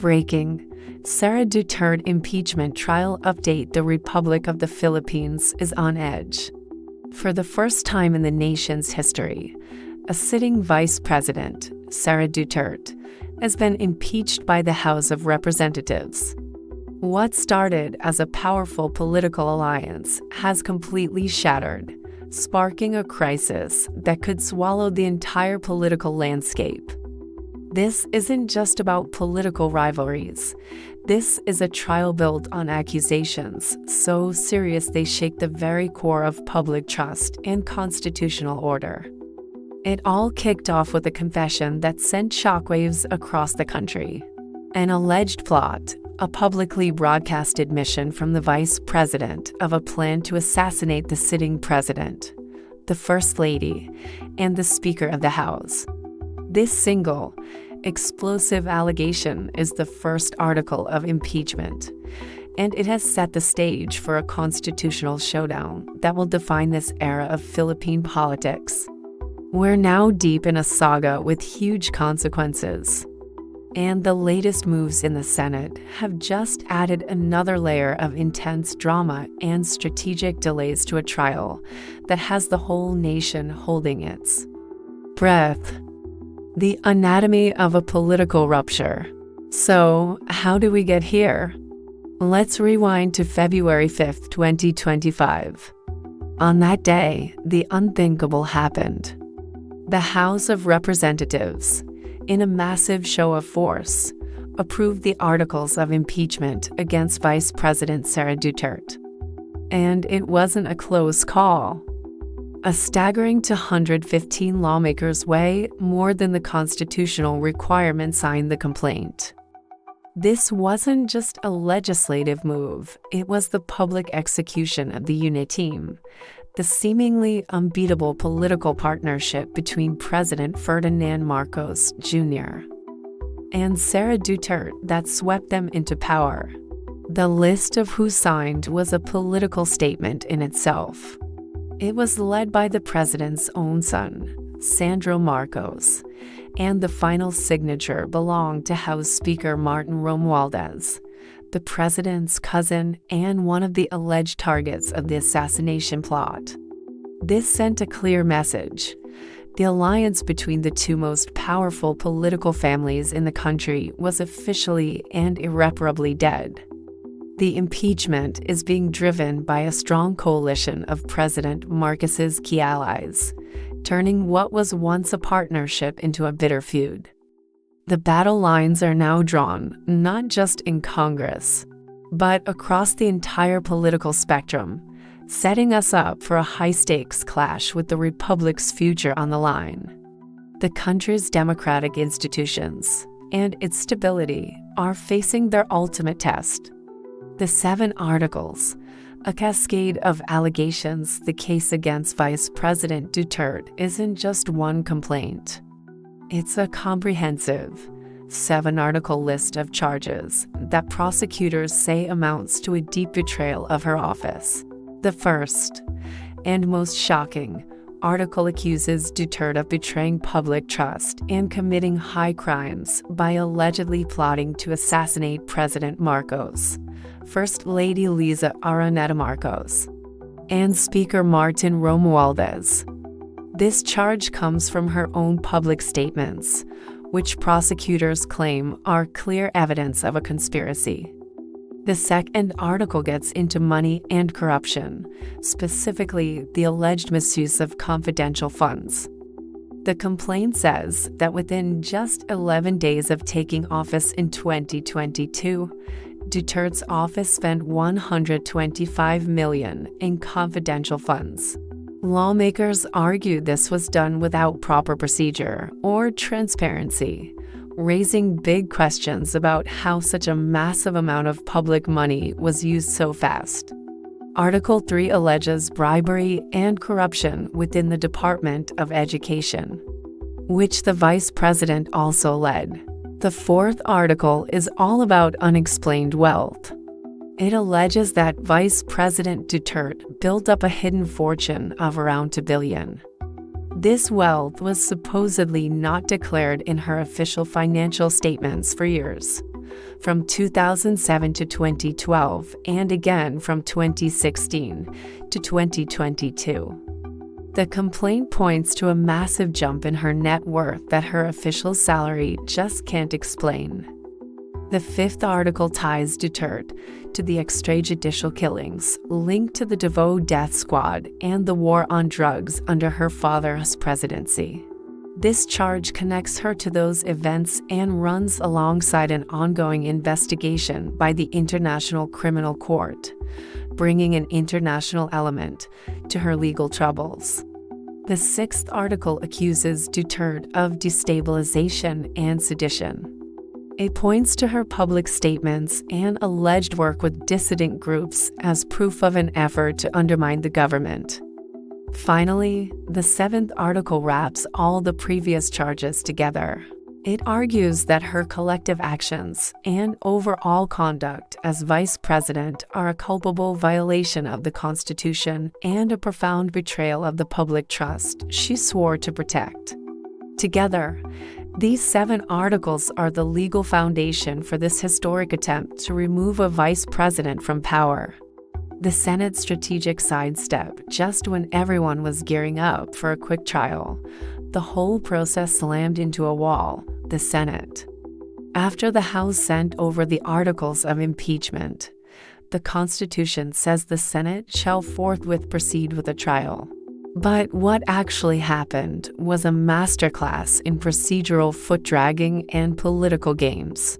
Breaking: Sara Duterte impeachment trial update. The Republic of the Philippines is on edge. For the first time in the nation's history, a sitting vice president, Sara Duterte, has been impeached by the House of Representatives. What started as a powerful political alliance has completely shattered, sparking a crisis that could swallow the entire political landscape. This isn't just about political rivalries. This is a trial built on accusations so serious they shake the very core of public trust and constitutional order. It all kicked off with a confession that sent shockwaves across the country. An alleged plot, a publicly broadcast admission from the vice president of a plan to assassinate the sitting president, the First Lady, and the Speaker of the House. This single, explosive allegation is the first article of impeachment, and it has set the stage for a constitutional showdown that will define this era of Philippine politics. We're now deep in a saga with huge consequences, and the latest moves in the Senate have just added another layer of intense drama and strategic delays to a trial that has the whole nation holding its breath. The anatomy of a political rupture. So, how do we get here? Let's rewind to February 5th, 2025. On that day, the unthinkable happened. The House of Representatives, in a massive show of force, approved the articles of impeachment against Vice President Sara Duterte. And it wasn't a close call. A staggering 215 lawmakers way more than the constitutional requirement signed the complaint. This wasn't just a legislative move, it was the public execution of the unit team, the seemingly unbeatable political partnership between President Ferdinand Marcos Jr. and Sara Duterte that swept them into power. The list of who signed was a political statement in itself. It was led by the president's own son, Sandro Marcos, and the final signature belonged to House Speaker Martin Romualdez, the president's cousin and one of the alleged targets of the assassination plot. This sent a clear message. The alliance between the two most powerful political families in the country was officially and irreparably dead. The impeachment is being driven by a strong coalition of President Marcos's key allies, turning what was once a partnership into a bitter feud. The battle lines are now drawn, not just in Congress, but across the entire political spectrum, setting us up for a high-stakes clash with the Republic's future on the line. The country's democratic institutions and its stability are facing their ultimate test. The 7 articles, a cascade of allegations. The case against Vice President Duterte isn't just one complaint. It's a comprehensive 7-article list of charges that prosecutors say amounts to a deep betrayal of her office. The first, and most shocking, article accuses Duterte of betraying public trust and committing high crimes by allegedly plotting to assassinate President Marcos, First Lady Liza Araneta Marcos, and Speaker Martin Romualdez. This charge comes from her own public statements, which prosecutors claim are clear evidence of a conspiracy. The second article gets into money and corruption, specifically the alleged misuse of confidential funds. The complaint says that within just 11 days of taking office in 2022, Duterte's office spent $125 million in confidential funds. Lawmakers argue this was done without proper procedure or transparency, raising big questions about how such a massive amount of public money was used so fast. Article 3 alleges bribery and corruption within the Department of Education, which the vice president also led. The fourth article is all about unexplained wealth. It alleges that Vice President Duterte built up a hidden fortune of around $2 billion. This wealth was supposedly not declared in her official financial statements for years. from 2007 to 2012 and again from 2016 to 2022. The complaint points to a massive jump in her net worth that her official salary just can't explain. The fifth article ties Duterte to the extrajudicial killings linked to the Davao death squad and the war on drugs under her father's presidency. This charge connects her to those events and runs alongside an ongoing investigation by the International Criminal Court, bringing an international element to her legal troubles. The sixth article accuses Duterte of destabilization and sedition. It points to her public statements and alleged work with dissident groups as proof of an effort to undermine the government. Finally, the seventh article wraps all the previous charges together. It argues that her collective actions and overall conduct as vice president are a culpable violation of the Constitution and a profound betrayal of the public trust she swore to protect. Together, these 7 articles are the legal foundation for this historic attempt to remove a vice president from power. The Senate's strategic sidestep just when everyone was gearing up for a quick trial. The whole process slammed into a wall, the Senate. After the House sent over the articles of impeachment, the Constitution says the Senate shall forthwith proceed with a trial. But what actually happened was a masterclass in procedural foot-dragging and political games.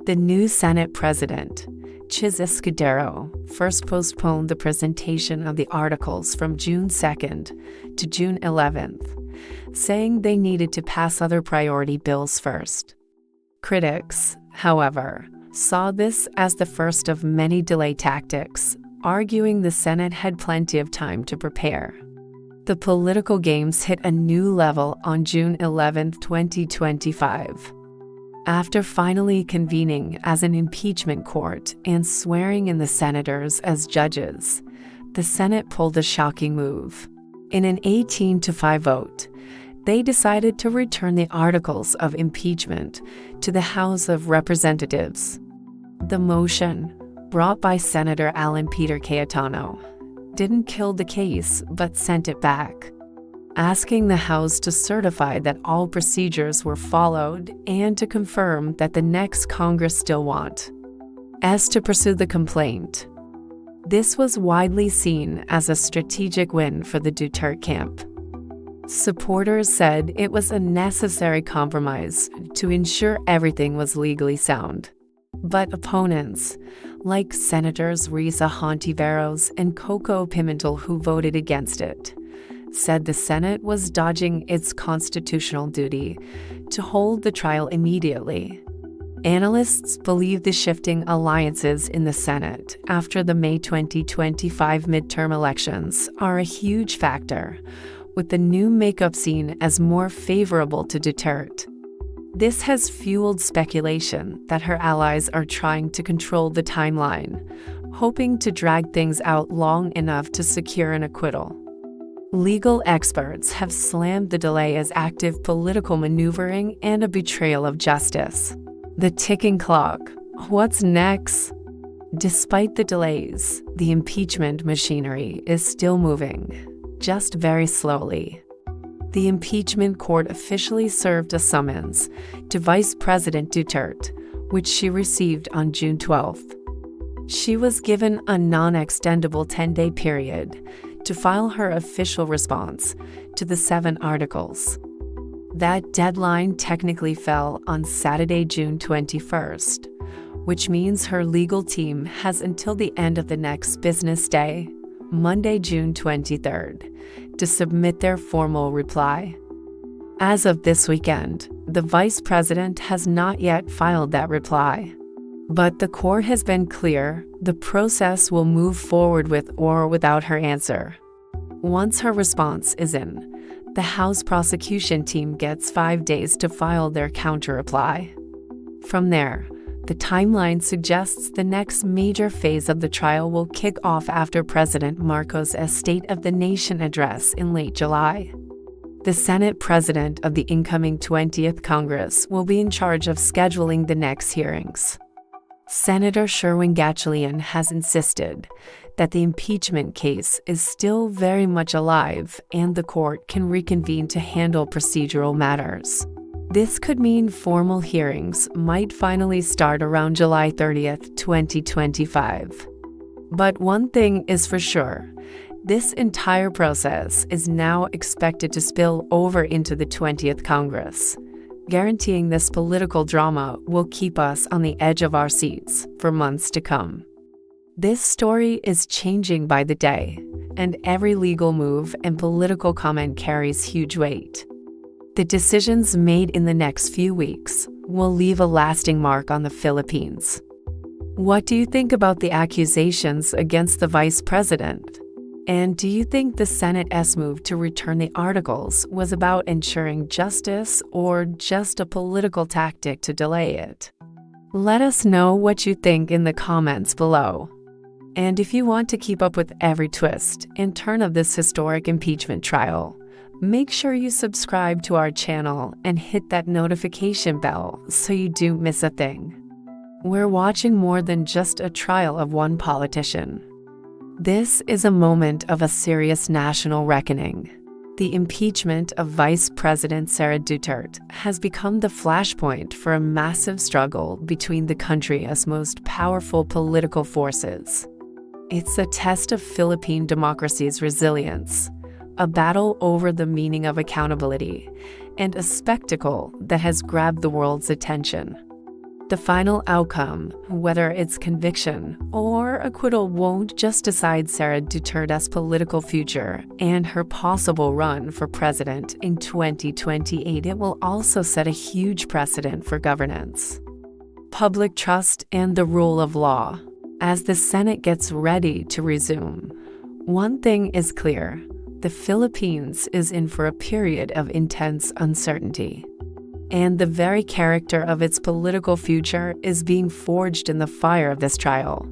The new Senate president, Chis Escudero, first postponed the presentation of the articles from June 2nd to June 11th, saying they needed to pass other priority bills first. Critics, however, saw this as the first of many delay tactics, arguing the Senate had plenty of time to prepare. The political games hit a new level on June 11, 2025. After finally convening as an impeachment court and swearing in the senators as judges, the Senate pulled a shocking move. In an 18-5 vote, they decided to return the articles of impeachment to the House of Representatives. The motion, brought by Senator Alan Peter Cayetano, didn't kill the case but sent it back, asking the House to certify that all procedures were followed and to confirm that the next Congress still wants to pursue the complaint. This was widely seen as a strategic win for the Duterte camp. Supporters said it was a necessary compromise to ensure everything was legally sound. But opponents, like Senators Risa Hontiveros and Coco Pimentel, who voted against it, said the Senate was dodging its constitutional duty to hold the trial immediately. Analysts believe the shifting alliances in the Senate after the May 2025 midterm elections are a huge factor, with the new makeup seen as more favorable to Duterte. This has fueled speculation that her allies are trying to control the timeline, hoping to drag things out long enough to secure an acquittal. Legal experts have slammed the delay as active political maneuvering and a betrayal of justice. The ticking clock. What's next? Despite the delays, the impeachment machinery is still moving, just very slowly. The impeachment court officially served a summons to Vice President Duterte, which she received on June 12th. She was given a non-extendable 10-day period to file her official response to the 7 articles. That deadline technically fell on Saturday, June 21st, which means her legal team has until the end of the next business day, Monday, June 23rd, to submit their formal reply. As of this weekend, the vice president has not yet filed that reply. But the court has been clear the process will move forward with or without her answer. Once her response is in, the House prosecution team gets 5 days to file their counter-reply. From there, the timeline suggests the next major phase of the trial will kick off after President Marcos' State of the Nation address in late July. The Senate President of the incoming 20th Congress will be in charge of scheduling the next hearings. Senator Sherwin Gatchalian has insisted that the impeachment case is still very much alive and the court can reconvene to handle procedural matters. This could mean formal hearings might finally start around July 30th, 2025. But one thing is for sure, this entire process is now expected to spill over into the 20th Congress, guaranteeing this political drama will keep us on the edge of our seats for months to come. This story is changing by the day, and every legal move and political comment carries huge weight. The decisions made in the next few weeks will leave a lasting mark on the Philippines. What do you think about the accusations against the vice president? And do you think the Senate's move to return the articles was about ensuring justice or just a political tactic to delay it? Let us know what you think in the comments below. And if you want to keep up with every twist and turn of this historic impeachment trial, make sure you subscribe to our channel and hit that notification bell so you don't miss a thing. We're watching more than just a trial of one politician. This is a moment of a serious national reckoning. The impeachment of Vice President Sara Duterte has become the flashpoint for a massive struggle between the country's most powerful political forces. It's a test of Philippine democracy's resilience, a battle over the meaning of accountability, and a spectacle that has grabbed the world's attention. The final outcome, whether it's conviction or acquittal, won't just decide Sara Duterte's political future and her possible run for president in 2028. It will also set a huge precedent for governance, public trust, and the rule of law. As the Senate gets ready to resume, one thing is clear: the Philippines is in for a period of intense uncertainty. And the very character of its political future is being forged in the fire of this trial.